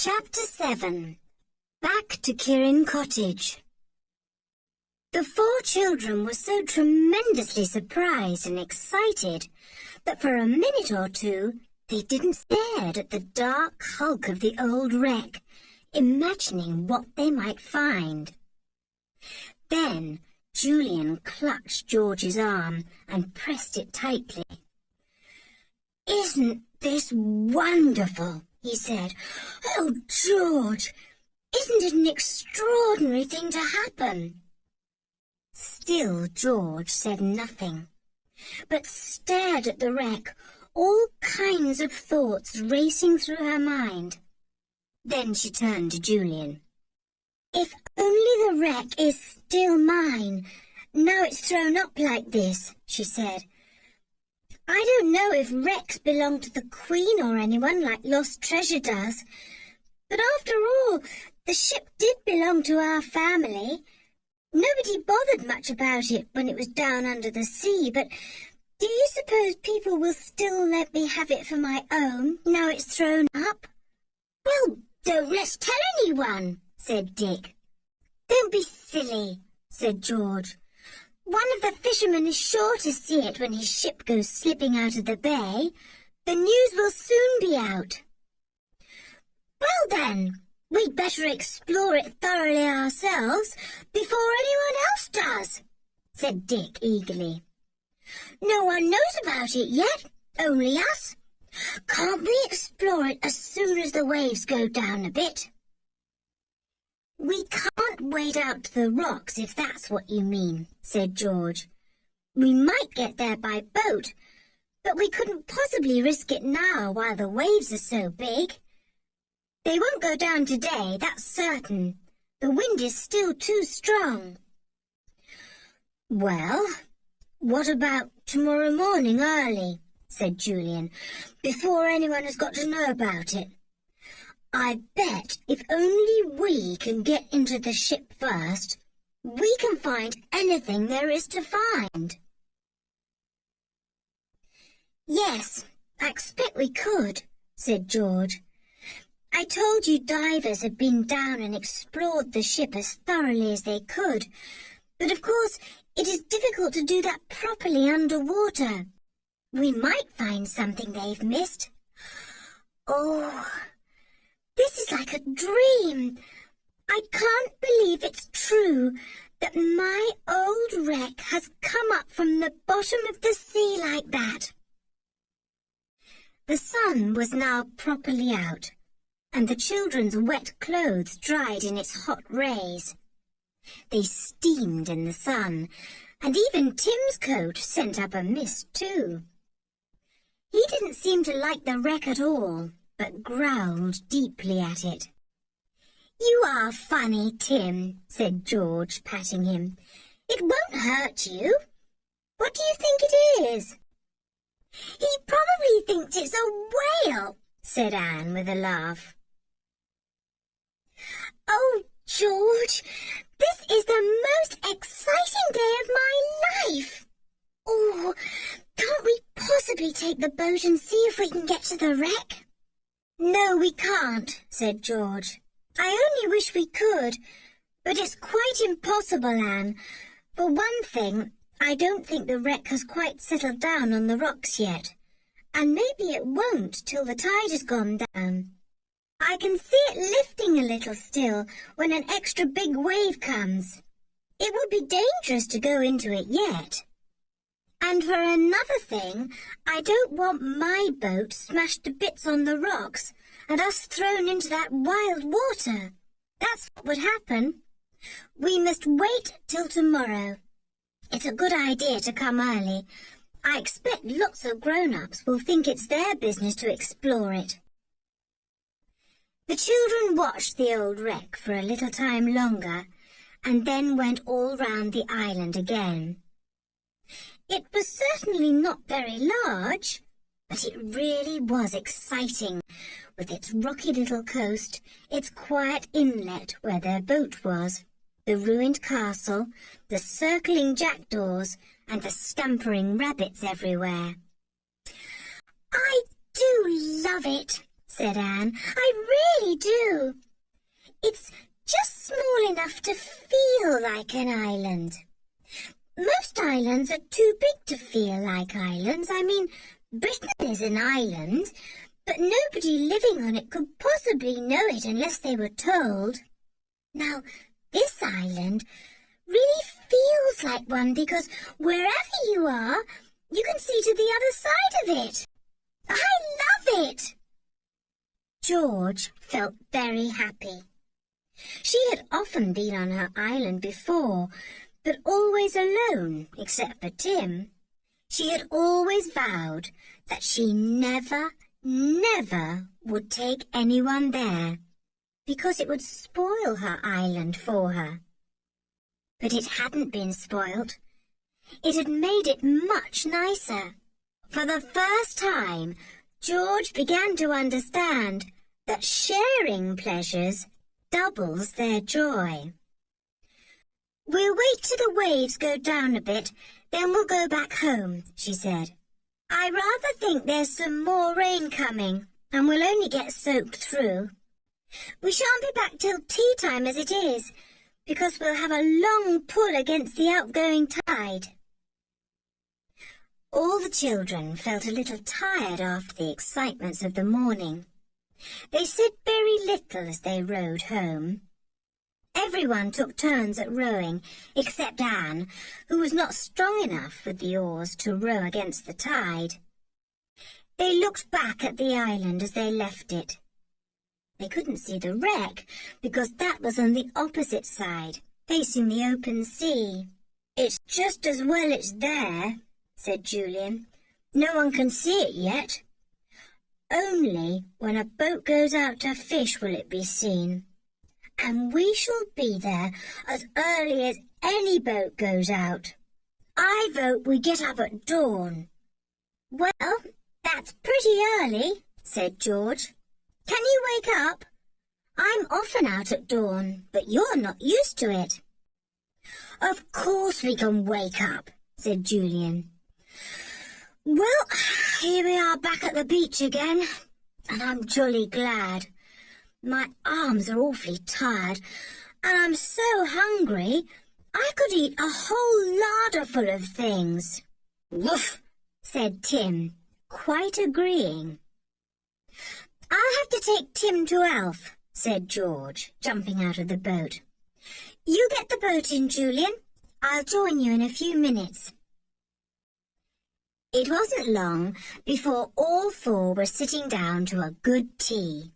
Chapter 7. Back to Kirin Cottage. The 4 children were so tremendously surprised and excited that for a minute or two they didn't stare at the dark hulk of the old wreck, imagining what they might find. Then Julian clutched George's arm and pressed it tightly. "Isn't this wonderful?" he said. "Oh, George, isn't it an extraordinary thing to happen?" Still George said nothing, but stared at the wreck, all kinds of thoughts racing through her mind. Then she turned to Julian. "If only the wreck is still mine, now it's thrown up like this," she said. "I don't know if wrecks belong to the Queen or anyone like lost treasure does, but after all, the ship did belong to our family. Nobody bothered much about it when it was down under the sea, but do you suppose people will still let me have it for my own now it's thrown up?" "Well, don't let's tell anyone," said Dick. "Don't be silly," said George. "One of the fishermen is sure to see it when his ship goes slipping out of the bay. The news will soon be out." "Well then, we'd better explore it thoroughly ourselves before anyone else does," said Dick eagerly. "No one knows about it yet, only us. Can't we explore it as soon as the waves go down a bit?" "We can't wade out to the rocks if that's what you mean," said George. "We might get there by boat, but we couldn't possibly risk it now while the waves are so big. They won't go down today, that's certain. The wind is still too strong." "Well, what about tomorrow morning early?" said Julian, "before anyone has got to know about it. I bet if only we can get into the ship first, we can find anything there is to find." "Yes, I expect we could," said George. "I told you divers had been down and explored the ship as thoroughly as they could, but of course it is difficult to do that properly underwater. We might find something they've missed. Oh, this is like a dream. I can't believe it's true that my old wreck has come up from the bottom of the sea like that." The sun was now properly out, and the children's wet clothes dried in its hot rays. They steamed in the sun, and even Tim's coat sent up a mist too. He didn't seem to like the wreck at all, but growled deeply at it. "You are funny, Tim," said George, patting him. "It won't hurt you. What do you think it is?" "He probably thinks it's a whale," said Anne with a laugh. "Oh, George, this is the most exciting day of my life. Oh, can't we possibly take the boat and see if we can get to the wreck?" "No, we can't," said George. "I only wish we could, but it's quite impossible, Anne. For one thing, I don't think the wreck has quite settled down on the rocks yet, and maybe it won't till the tide has gone down. I can see it lifting a little still when an extra big wave comes. It would be dangerous to go into it yet. And for another thing, I don't want my boat smashed to bits on the rocks and us thrown into that wild water. That's what would happen. We must wait till tomorrow. It's a good idea to come early. I expect lots of grown-ups will think it's their business to explore it." The children watched the old wreck for a little time longer and then went all round the island again. It was certainly not very large, but it really was exciting, with its rocky little coast, its quiet inlet where their boat was, the ruined castle, the circling jackdaws, and the scampering rabbits everywhere. "I do love it," said Anne. "I really do. It's just small enough to feel like an island. Most islands are too big to feel like islands. I mean, Britain is an island, but nobody living on it could possibly know it unless they were told. Now, this island really feels like one because wherever you are, you can see to the other side of it. I love it!" George felt very happy. She had often been on her island before, but always alone, except for Tim. She had always vowed that she never, never would take anyone there, because it would spoil her island for her. But it hadn't been spoilt. It had made it much nicer. For the first time, George began to understand that sharing pleasures doubles their joy. "We'll wait till the waves go down a bit, then we'll go back home," she said. "I rather think there's some more rain coming, and we'll only get soaked through. We shan't be back till tea time as it is, because we'll have a long pull against the outgoing tide." All the children felt a little tired after the excitements of the morning. They said very little as they rowed home. Everyone took turns at rowing, except Anne, who was not strong enough with the oars to row against the tide. They looked back at the island as they left it. They couldn't see the wreck, because that was on the opposite side, facing the open sea. "It's just as well it's there," said Julian. "No one can see it yet. Only when a boat goes out to fish will it be seen. And we shall be there as early as any boat goes out. I vote we get up at dawn." "Well, that's pretty early," said George. "Can you wake up? I'm often out at dawn, but you're not used to it." "Of course we can wake up," said Julian. "Well, here we are back at the beach again, and I'm jolly glad. My arms are awfully tired, and I'm so hungry I could eat a whole larder full of things." "Woof," said Tim, quite agreeing. "I'll have to take Tim to Alf," said George, jumping out of the boat. "You get the boat in, Julian. I'll join you in a few minutes." It wasn't long before all four were sitting down to a good tea.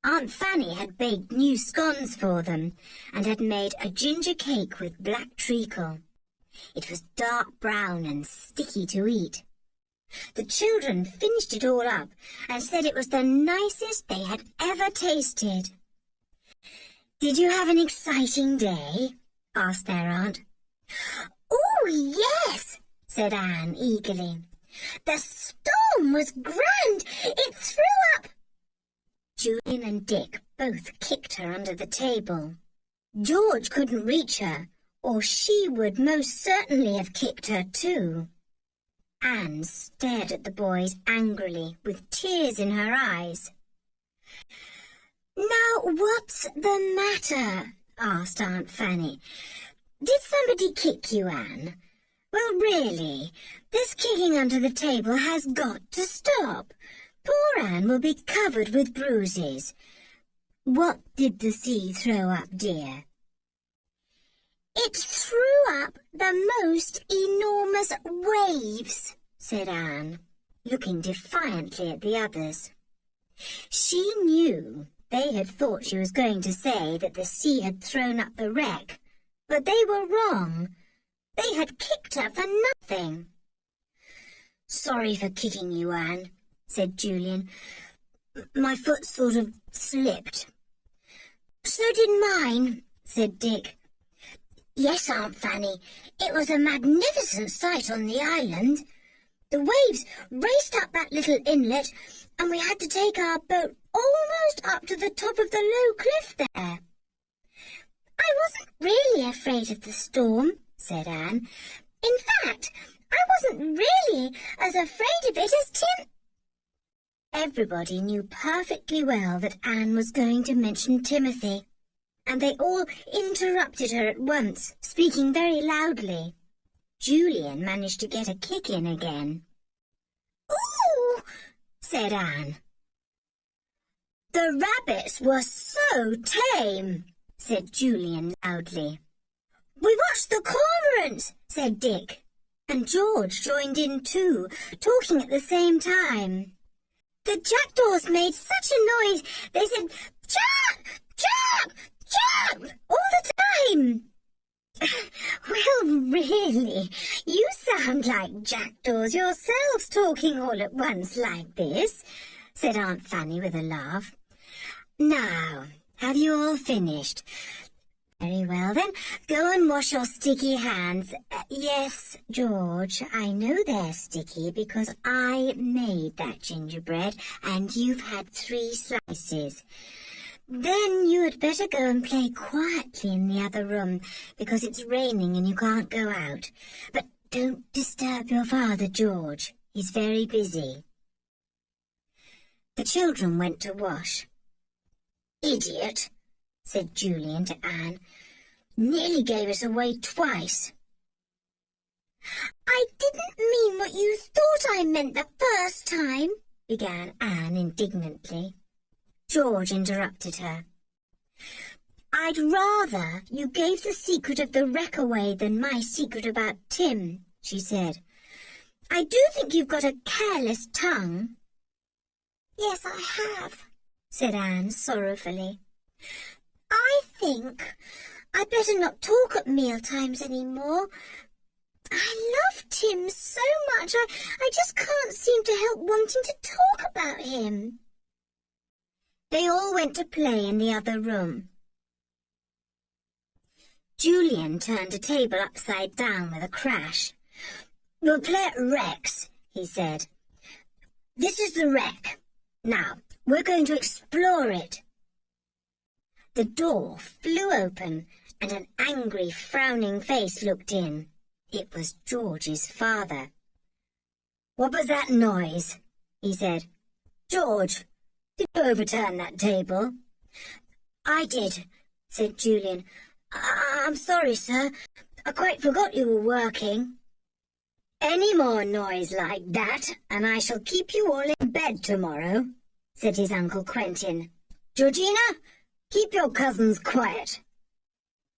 Aunt Fanny had baked new scones for them and had made a ginger cake with black treacle. It was dark brown and sticky to eat. The children finished it all up and said it was the nicest they had ever tasted. "Did you have an exciting day?" asked their aunt. "Oh, yes," said Anne eagerly. "The storm was grand. It threw up—" Julian and Dick both kicked her under the table. George couldn't reach her, or she would most certainly have kicked her too. Anne stared at the boys angrily, with tears in her eyes. "Now, what's the matter?" asked Aunt Fanny. "Did somebody kick you, Anne? Well, really, this kicking under the table has got to stop. Poor Anne will be covered with bruises. What did the sea throw up, dear?" "It threw up the most enormous waves," said Anne, looking defiantly at the others. She knew they had thought she was going to say that the sea had thrown up the wreck, but they were wrong. They had kicked her for nothing. "Sorry for kicking you, Anne," said Julian. "My foot sort of slipped." "So did mine," said Dick. "Yes, Aunt Fanny, it was a magnificent sight on the island. The waves raced up that little inlet, and we had to take our boat almost up to the top of the low cliff there." "I wasn't really afraid of the storm," said Anne. "In fact, I wasn't really as afraid of it as Tim—" Everybody knew perfectly well that Anne was going to mention Timothy, and they all interrupted her at once, speaking very loudly. Julian managed to get a kick in again. "Ooh!" said Anne. "The rabbits were so tame," said Julian loudly. "We watched the cormorants," said Dick, and George joined in too, talking at the same time. "The jackdaws made such a noise, they said, 'Jack! Jack! Jack!' all the time." "Well, really, you sound like jackdaws yourselves talking all at once like this," said Aunt Fanny with a laugh. "Now, have you all finished? Very well, then, go and wash your sticky hands. Yes, George, I know they're sticky because I made that gingerbread and you've had 3 slices. Then you had better go and play quietly in the other room because it's raining and you can't go out. But don't disturb your father, George. He's very busy." The children went to wash. "Idiot," said Julian to Anne. "Nearly gave us away twice." "I didn't mean what you thought I meant the first time," began Anne indignantly. George interrupted her. "I'd rather you gave the secret of the wreck away than my secret about Tim," she said. "I do think you've got a careless tongue." "Yes, I have," said Anne sorrowfully. "I think I'd better not talk at mealtimes any more. I love Tim so much, I just can't seem to help wanting to talk about him." They all went to play in the other room. Julian turned a table upside down with a crash. "We'll play at wrecks," he said. "This is the wreck. Now, we're going to explore it." The door flew open and an angry, frowning face looked in. It was George's father. "What was that noise?" he said. "George, did you overturn that table?" "I did," said Julian. I'm sorry, sir. I quite forgot you were working." "Any more noise like that, and I shall keep you all in bed tomorrow," said his Uncle Quentin. "Georgina, keep your cousins quiet."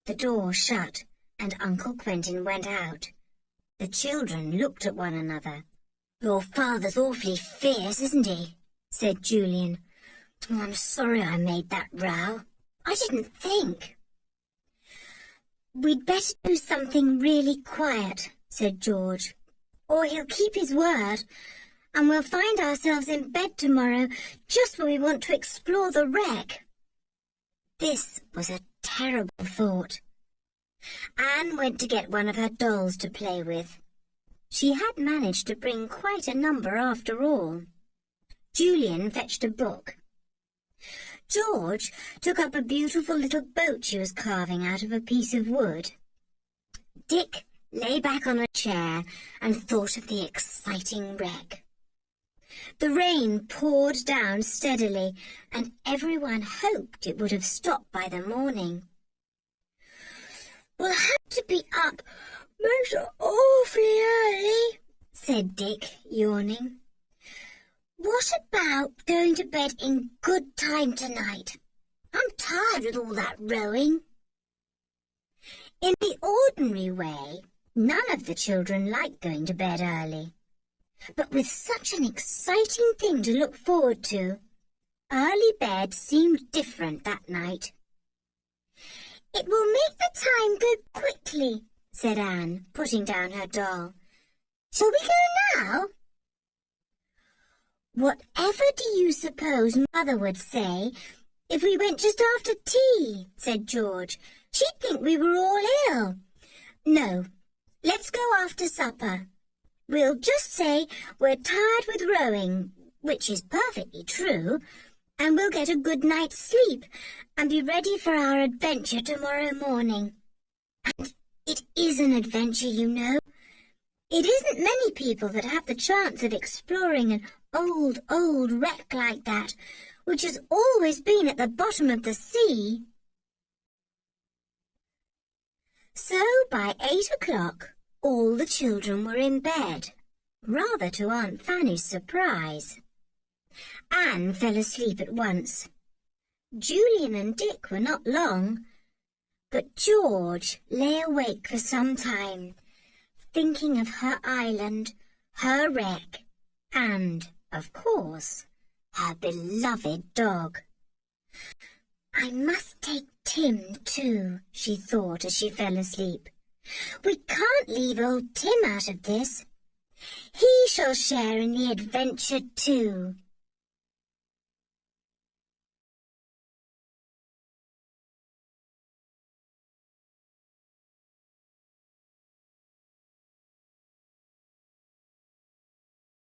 The door shut, and Uncle Quentin went out. The children looked at one another. "Your father's awfully fierce, isn't he?" said Julian. "Oh, I'm sorry I made that row. I didn't think." "We'd better do something really quiet," said George, "or he'll keep his word, and we'll find ourselves in bed tomorrow just when we want to explore the wreck." This was a terrible thought. Anne went to get one of her dolls to play with. She had managed to bring quite a number after all. Julian fetched a book. George took up a beautiful little boat she was carving out of a piece of wood. Dick lay back on a chair and thought of the exciting wreck. The rain poured down steadily, and everyone hoped it would have stopped by the morning. "We'll have to be up most awfully early," said Dick, yawning. "What about going to bed in good time tonight? I'm tired with all that rowing." In the ordinary way, none of the children liked going to bed early. But with such an exciting thing to look forward to, early bed seemed different that night. "It will make the time go quickly," said Anne, putting down her doll. "Shall we go now?" "Whatever do you suppose Mother would say if we went just after tea?" said George. "She'd think we were all ill." "No, let's go after supper. We'll just say we're tired with rowing, which is perfectly true, and we'll get a good night's sleep and be ready for our adventure tomorrow morning. And it is an adventure, you know. It isn't many people that have the chance of exploring an old wreck like that, which has always been at the bottom of the sea. So by 8 o'clock, all the children were in bed, rather to Aunt Fanny's surprise. Anne fell asleep at once. Julian and Dick were not long, but George lay awake for some time, thinking of her island, her wreck, and, of course, her beloved dog. I must take Tim too, she thought as she fell asleep. We can't leave old Tim out of this. He shall share in the adventure too.